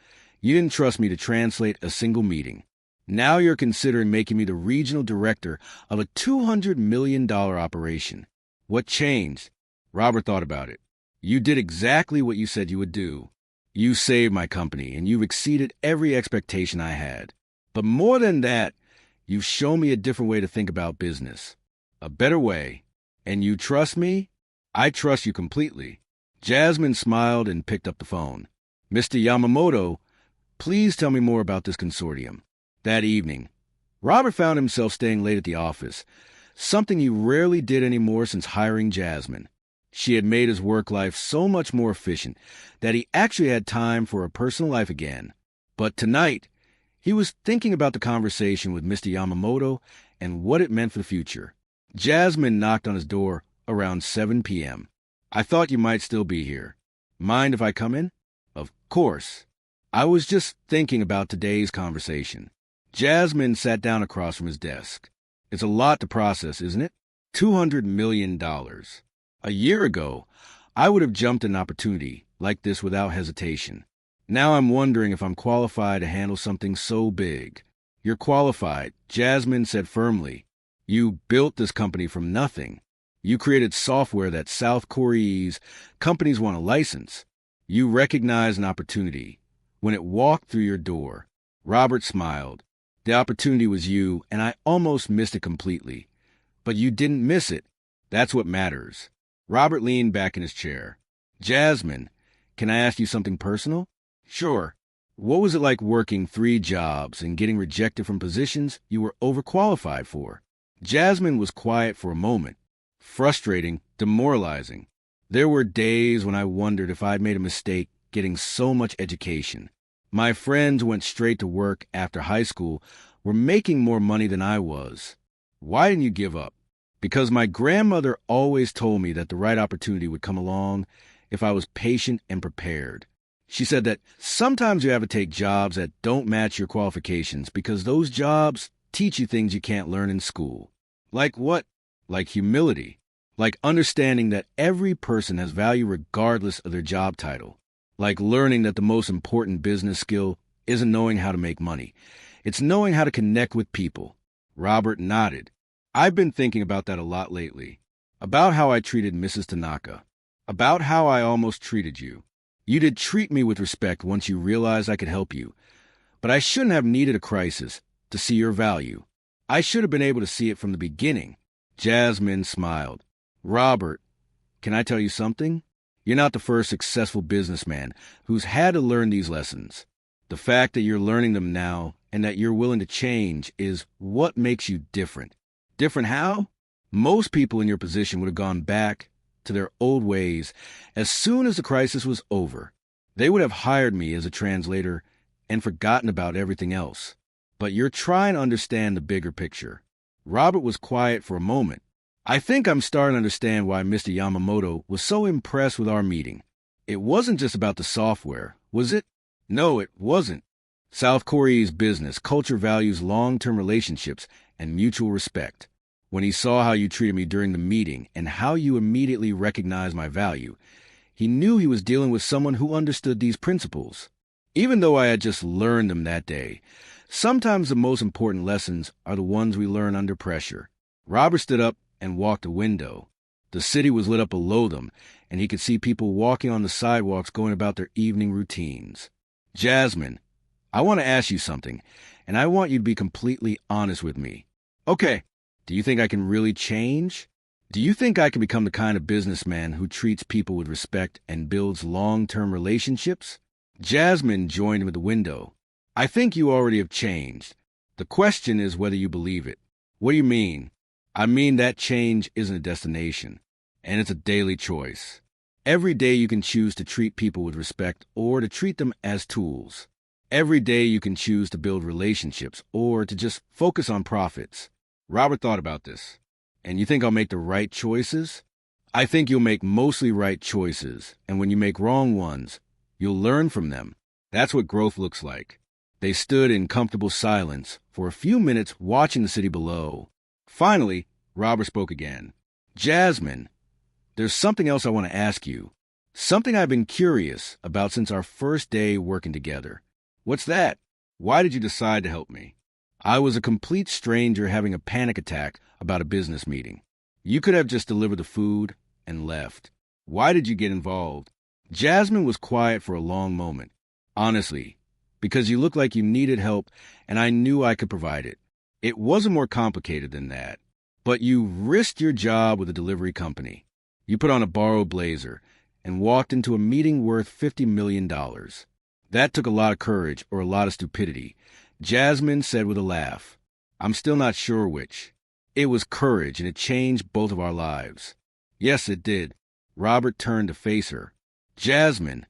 you didn't trust me to translate a single meeting. Now you're considering making me the regional director of a $200 million operation. What changed? Robert thought about it. You did exactly what you said you would do. You saved my company, and you've exceeded every expectation I had. But more than that, you've shown me a different way to think about business. A better way. And you trust me? I trust you completely. Jasmine smiled and picked up the phone. Mr. Yamamoto, please tell me more about this consortium. That evening, Robert found himself staying late at the office, something he rarely did anymore since hiring Jasmine. She had made his work life so much more efficient that he actually had time for a personal life again. But tonight, he was thinking about the conversation with Mr. Yamamoto and what it meant for the future. Jasmine knocked on his door around 7 p.m. I thought you might still be here. Mind if I come in? Of course. I was just thinking about today's conversation. Jasmine sat down across from his desk. It's a lot to process, isn't it? $200 million. A year ago, I would have jumped at an opportunity like this without hesitation. Now I'm wondering if I'm qualified to handle something so big. You're qualified, Jasmine said firmly. You built this company from nothing. You created software that South Korea's companies want a license. You recognized an opportunity when it walked through your door. Robert smiled. The opportunity was you, and I almost missed it completely. But you didn't miss it. That's what matters. Robert leaned back in his chair. Jasmine, can I ask you something personal? Sure. What was it like working 3 jobs and getting rejected from positions you were overqualified for? Jasmine was quiet for a moment. Frustrating, demoralizing. There were days when I wondered if I'd made a mistake getting so much education. My friends who went straight to work after high school were making more money than I was. Why didn't you give up? Because my grandmother always told me that the right opportunity would come along if I was patient and prepared. She said that sometimes you have to take jobs that don't match your qualifications because those jobs teach you things you can't learn in school. Like what? Like humility. Like understanding that every person has value regardless of their job title. Like learning that the most important business skill isn't knowing how to make money. It's knowing how to connect with people. Robert nodded. I've been thinking about that a lot lately. About how I treated Mrs. Tanaka. About how I almost treated you. You did treat me with respect once you realized I could help you. But I shouldn't have needed a crisis to see your value. I should have been able to see it from the beginning. Jasmine smiled. Robert, can I tell you something? You're not the first successful businessman who's had to learn these lessons. The fact that you're learning them now and that you're willing to change is what makes you different. Different how? Most people in your position would have gone back to their old ways as soon as the crisis was over. They would have hired me as a translator and forgotten about everything else. But you're trying to understand the bigger picture. Robert was quiet for a moment. I think I'm starting to understand why Mr. Yamamoto was so impressed with our meeting. It wasn't just about the software, was it? No, it wasn't. South Korea's business culture values long-term relationships and mutual respect. When he saw how you treated me during the meeting and how you immediately recognized my value, he knew he was dealing with someone who understood these principles. Even though I had just learned them that day, sometimes the most important lessons are the ones we learn under pressure. Robert stood up and walked to the window. The city was lit up below them, and he could see people walking on the sidewalks going about their evening routines. Jasmine, I want to ask you something, and I want you to be completely honest with me. Okay, do you think I can really change? Do you think I can become the kind of businessman who treats people with respect and builds long-term relationships? Jasmine joined him at the window. I think you already have changed. The question is whether you believe it. What do you mean? I mean that change isn't a destination, and it's a daily choice. Every day you can choose to treat people with respect or to treat them as tools. Every day you can choose to build relationships or to just focus on profits. Robert thought about this. And you think I'll make the right choices? I think you'll make mostly right choices, and when you make wrong ones, you'll learn from them. That's what growth looks like. They stood in comfortable silence for a few minutes watching the city below. Finally, Robert spoke again. Jasmine, there's something else I want to ask you. Something I've been curious about since our first day working together. What's that? Why did you decide to help me? I was a complete stranger having a panic attack about a business meeting. You could have just delivered the food and left. Why did you get involved? Jasmine was quiet for a long moment. Honestly, because you looked like you needed help and I knew I could provide it. It wasn't more complicated than that. But you risked your job with a delivery company. You put on a borrowed blazer and walked into a meeting worth $50 million. That took a lot of courage or a lot of stupidity. Jasmine said with a laugh. I'm still not sure which. It was courage, and it changed both of our lives. Yes, it did. Robert turned to face her. Jasmine,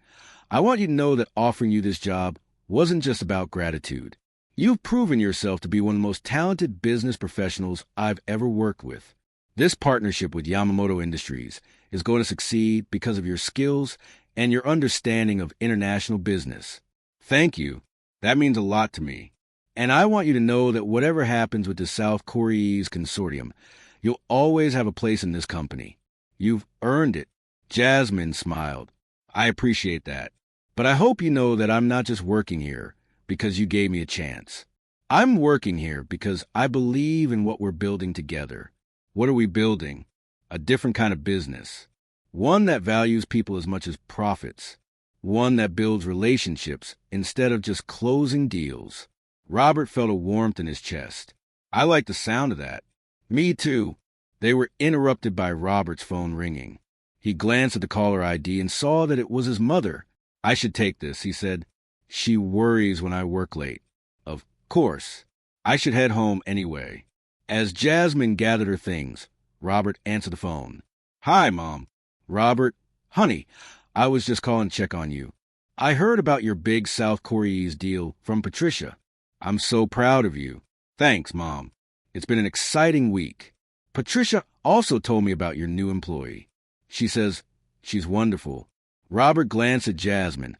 I want you to know that offering you this job wasn't just about gratitude. You've proven yourself to be one of the most talented business professionals I've ever worked with. This partnership with Yamamoto Industries is going to succeed because of your skills and your understanding of international business. Thank you. That means a lot to me. And I want you to know that whatever happens with the South Korea's consortium, you'll always have a place in this company. You've earned it. Jasmine smiled. I appreciate that. But I hope you know that I'm not just working here because you gave me a chance. I'm working here because I believe in what we're building together. What are we building? A different kind of business. One that values people as much as profits. One that builds relationships instead of just closing deals. Robert felt a warmth in his chest. I like the sound of that. Me too. They were interrupted by Robert's phone ringing. He glanced at the caller ID and saw that it was his mother. I should take this, he said. She worries when I work late. Of course. I should head home anyway. As Jasmine gathered her things, Robert answered the phone. Hi, Mom. Robert, honey, I was just calling to check on you. I heard about your big South Korea's deal from Patricia. I'm so proud of you. Thanks, Mom. It's been an exciting week. Patricia also told me about your new employee. She says she's wonderful. Robert glanced at Jasmine,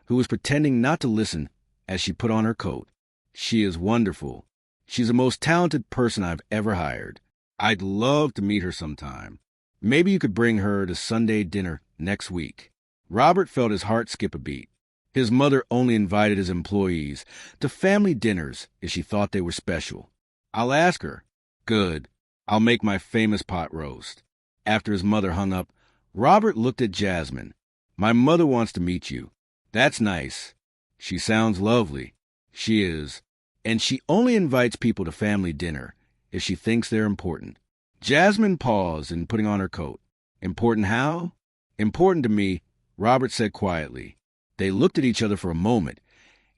who was pretending not to listen as she put on her coat. She is wonderful. She's the most talented person I've ever hired. I'd love to meet her sometime. Maybe you could bring her to Sunday dinner next week. Robert felt his heart skip a beat. His mother only invited his employees to family dinners if she thought they were special. I'll ask her. Good. I'll make my famous pot roast. After his mother hung up, Robert looked at Jasmine. My mother wants to meet you. That's nice. She sounds lovely. She is. And she only invites people to family dinner if she thinks they're important. Jasmine paused in putting on her coat. Important how? Important to me, Robert said quietly. They looked at each other for a moment,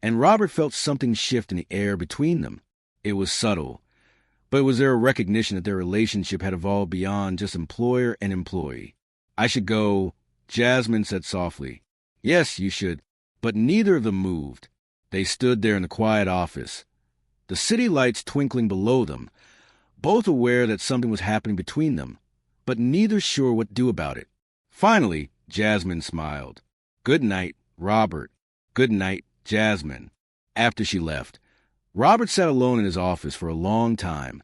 and Robert felt something shift in the air between them. It was subtle, but was there a recognition that their relationship had evolved beyond just employer and employee? I should go, Jasmine said softly. Yes, you should. But neither of them moved. They stood there in the quiet office, the city lights twinkling below them, both aware that something was happening between them, but neither sure what to do about it. Finally, Jasmine smiled. Good night, Robert. Good night, Jasmine. After she left, Robert sat alone in his office for a long time,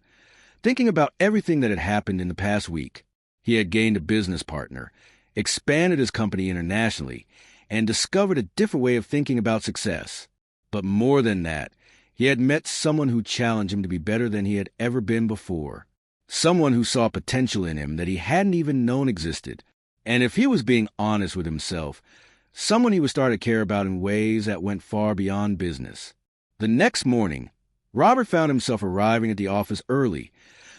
thinking about everything that had happened in the past week. He had gained a business partner, expanded his company internationally, and discovered a different way of thinking about success. But more than that, he had met someone who challenged him to be better than he had ever been before. Someone who saw potential in him that he hadn't even known existed. And if he was being honest with himself, someone he would start to care about in ways that went far beyond business. The next morning, Robert found himself arriving at the office early,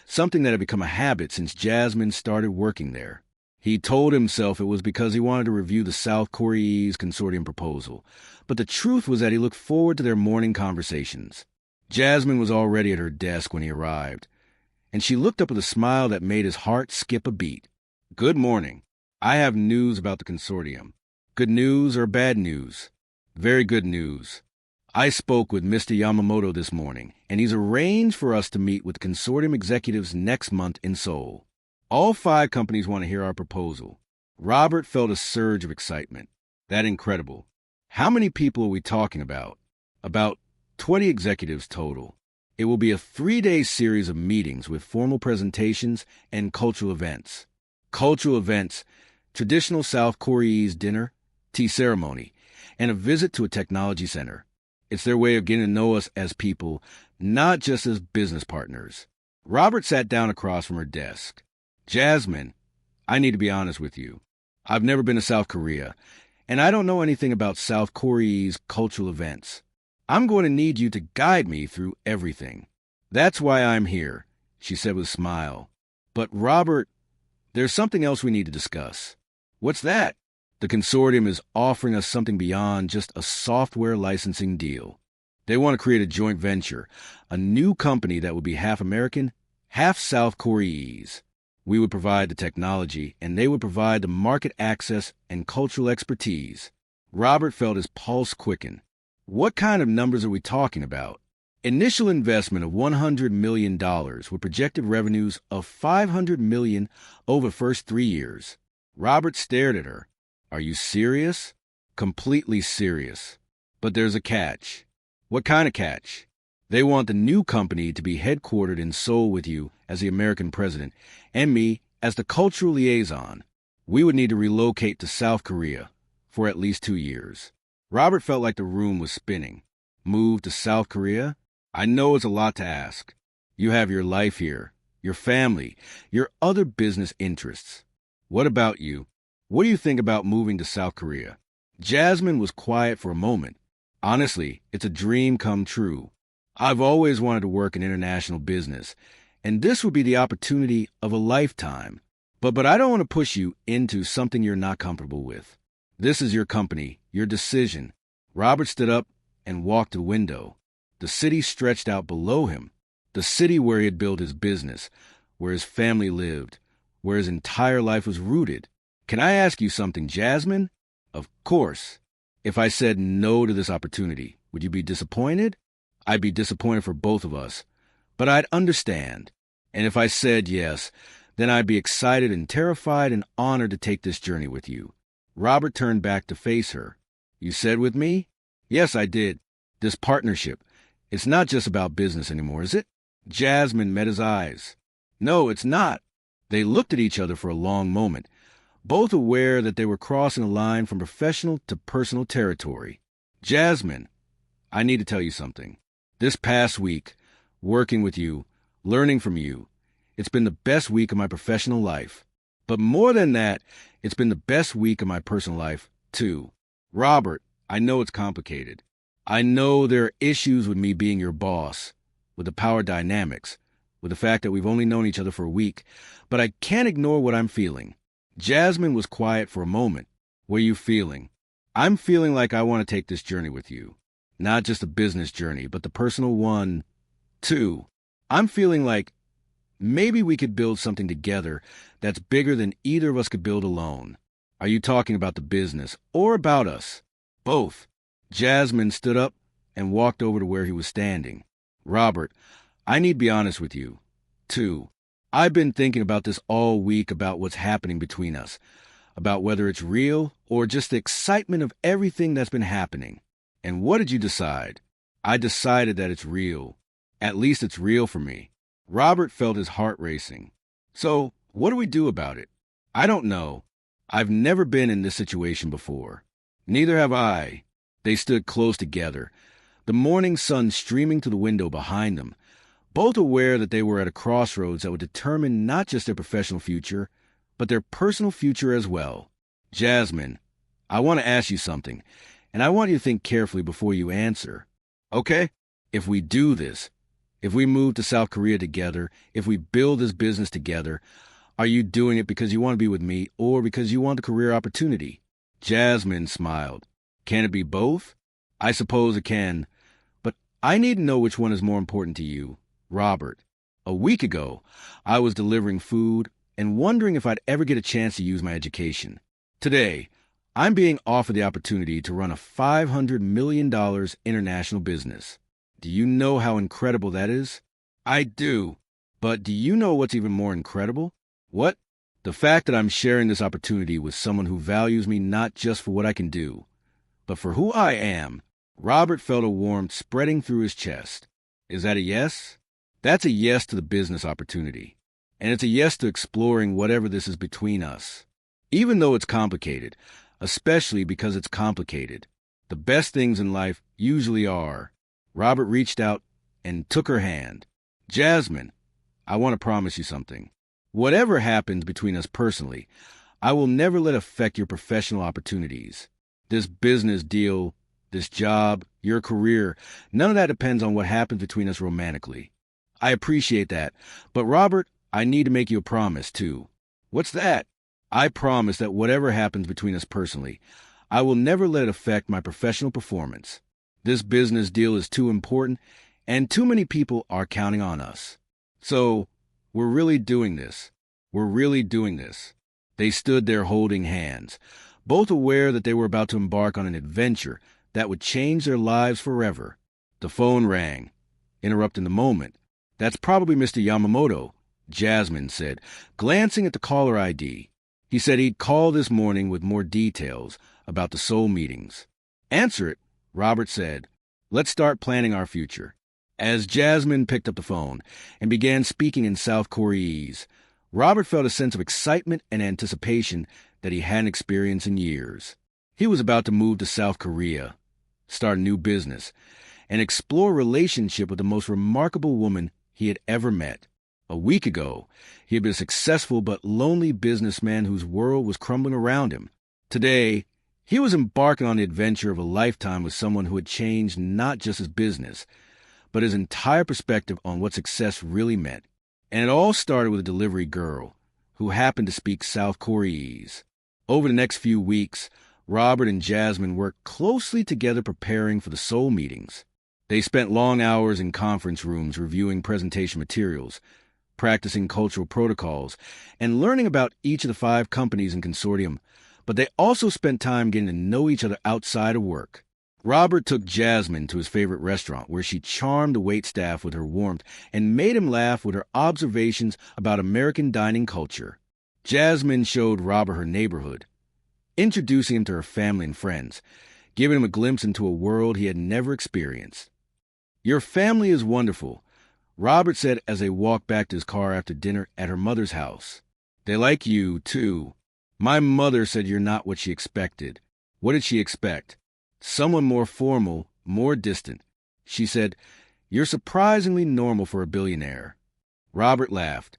something that had become a habit since Jasmine started working there. He told himself it was because he wanted to review the South Korea's consortium proposal, but the truth was that he looked forward to their morning conversations. Jasmine was already at her desk when he arrived, and she looked up with a smile that made his heart skip a beat. Good morning. I have news about the consortium. Good news or bad news? Very good news. I spoke with Mr. Yamamoto this morning, and he's arranged for us to meet with consortium executives next month in Seoul. All 5 companies want to hear our proposal. Robert felt a surge of excitement. That's incredible. How many people are we talking about? About 20 executives total. It will be a 3-day series of meetings with formal presentations and cultural events. Cultural events, traditional South Korea's dinner, tea ceremony, and a visit to a technology center. It's their way of getting to know us as people, not just as business partners. Robert sat down across from her desk. Jasmine, I need to be honest with you. I've never been to South Korea, and I don't know anything about South Korea's cultural events. I'm going to need you to guide me through everything. That's why I'm here, she said with a smile. But Robert, there's something else we need to discuss. What's that? The consortium is offering us something beyond just a software licensing deal. They want to create a joint venture, a new company that will be half American, half South Korea's. We would provide the technology, and they would provide the market access and cultural expertise. Robert felt his pulse quicken. What kind of numbers are we talking about? Initial investment of $100 million with projected revenues of $500 million over the first 3 years. Robert stared at her. Are you serious? Completely serious. But there's a catch. What kind of catch? They want the new company to be headquartered in Seoul with you as the American president and me as the cultural liaison. We would need to relocate to South Korea for at least 2 years. Robert felt like the room was spinning. Move to South Korea? I know it's a lot to ask. You have your life here, your family, your other business interests. What about you? What do you think about moving to South Korea? Jasmine was quiet for a moment. Honestly, it's a dream come true. I've always wanted to work in international business, and this would be the opportunity of a lifetime. But I don't want to push you into something you're not comfortable with. This is your company, your decision. Robert stood up and walked to the window. The city stretched out below him, the city where he had built his business, where his family lived, where his entire life was rooted. Can I ask you something, Jasmine? Of course. If I said no to this opportunity, would you be disappointed? I'd be disappointed for both of us, but I'd understand. And if I said yes, then I'd be excited and terrified and honored to take this journey with you. Robert turned back to face her. You said with me? Yes, I did. This partnership. It's not just about business anymore, is it? Jasmine met his eyes. No, it's not. They looked at each other for a long moment, both aware that they were crossing a line from professional to personal territory. Jasmine, I need to tell you something. This past week, working with you, learning from you, it's been the best week of my professional life. But more than that, it's been the best week of my personal life, too. Robert, I know it's complicated. I know there are issues with me being your boss, with the power dynamics, with the fact that we've only known each other for a week, but I can't ignore what I'm feeling." Jasmine was quiet for a moment. "What are you feeling?" "I'm feeling like I want to take this journey with you. Not just a business journey, but the personal one, too. I'm feeling like maybe we could build something together that's bigger than either of us could build alone." "Are you talking about the business or about us?" "Both." Jasmine stood up and walked over to where he was standing. "Robert, I need to be honest with you, too. I've been thinking about this all week, about what's happening between us, about whether it's real or just the excitement of everything that's been happening." "And what did you decide?" "I decided that it's real. At least it's real for me." Robert felt his heart racing. "So, what do we do about it?" "I don't know. I've never been in this situation before." "Neither have I." They stood close together, the morning sun streaming through the window behind them, both aware that they were at a crossroads that would determine not just their professional future, but their personal future as well. "Jasmine, I want to ask you something, and I want you to think carefully before you answer." "Okay?" "If we do this, if we move to South Korea together, if we build this business together, are you doing it because you want to be with me or because you want the career opportunity?" Jasmine smiled. "Can it be both?" "I suppose it can, but I need to know which one is more important to you." "Robert, a week ago, I was delivering food and wondering if I'd ever get a chance to use my education. Today, I'm being offered the opportunity to run a $500 million international business. Do you know how incredible that is?" "I do. But do you know what's even more incredible?" "What?" "The fact that I'm sharing this opportunity with someone who values me not just for what I can do, but for who I am." Robert felt a warmth spreading through his chest. "Is that a yes?" "That's a yes to the business opportunity. And it's a yes to exploring whatever this is between us. Even though it's complicated, especially because it's complicated. The best things in life usually are." Robert reached out and took her hand. "Jasmine, I want to promise you something. Whatever happens between us personally, I will never let it affect your professional opportunities. This business deal, this job, your career, none of that depends on what happens between us romantically." "I appreciate that. But Robert, I need to make you a promise, too." "What's that?" "I promise that whatever happens between us personally, I will never let it affect my professional performance. This business deal is too important, and too many people are counting on us. So, we're really doing this. We're really doing this." They stood there holding hands, both aware that they were about to embark on an adventure that would change their lives forever. The phone rang, interrupting the moment. "That's probably Mr. Yamamoto," Jasmine said, glancing at the caller ID. "He said he'd call this morning with more details about the soul meetings." "Answer it," Robert said. "Let's start planning our future." As Jasmine picked up the phone and began speaking in South Koreese, Robert felt a sense of excitement and anticipation that he hadn't experienced in years. He was about to move to South Korea, start a new business, and explore a relationship with the most remarkable woman he had ever met. A week ago, he had been a successful but lonely businessman whose world was crumbling around him. Today, he was embarking on the adventure of a lifetime with someone who had changed not just his business, but his entire perspective on what success really meant. And it all started with a delivery girl who happened to speak South Koreese. Over the next few weeks, Robert and Jasmine worked closely together preparing for the soul meetings. They spent long hours in conference rooms reviewing presentation materials, practicing cultural protocols, and learning about each of the 5 companies in consortium, but they also spent time getting to know each other outside of work. Robert took Jasmine to his favorite restaurant, where she charmed the waitstaff with her warmth and made him laugh with her observations about American dining culture. Jasmine showed Robert her neighborhood, introducing him to her family and friends, giving him a glimpse into a world he had never experienced. "Your family is wonderful," Robert said as they walked back to his car after dinner at her mother's house. "They like you, too. My mother said you're not what she expected." "What did she expect?" "Someone more formal, more distant. She said, 'You're surprisingly normal for a billionaire.'" Robert laughed.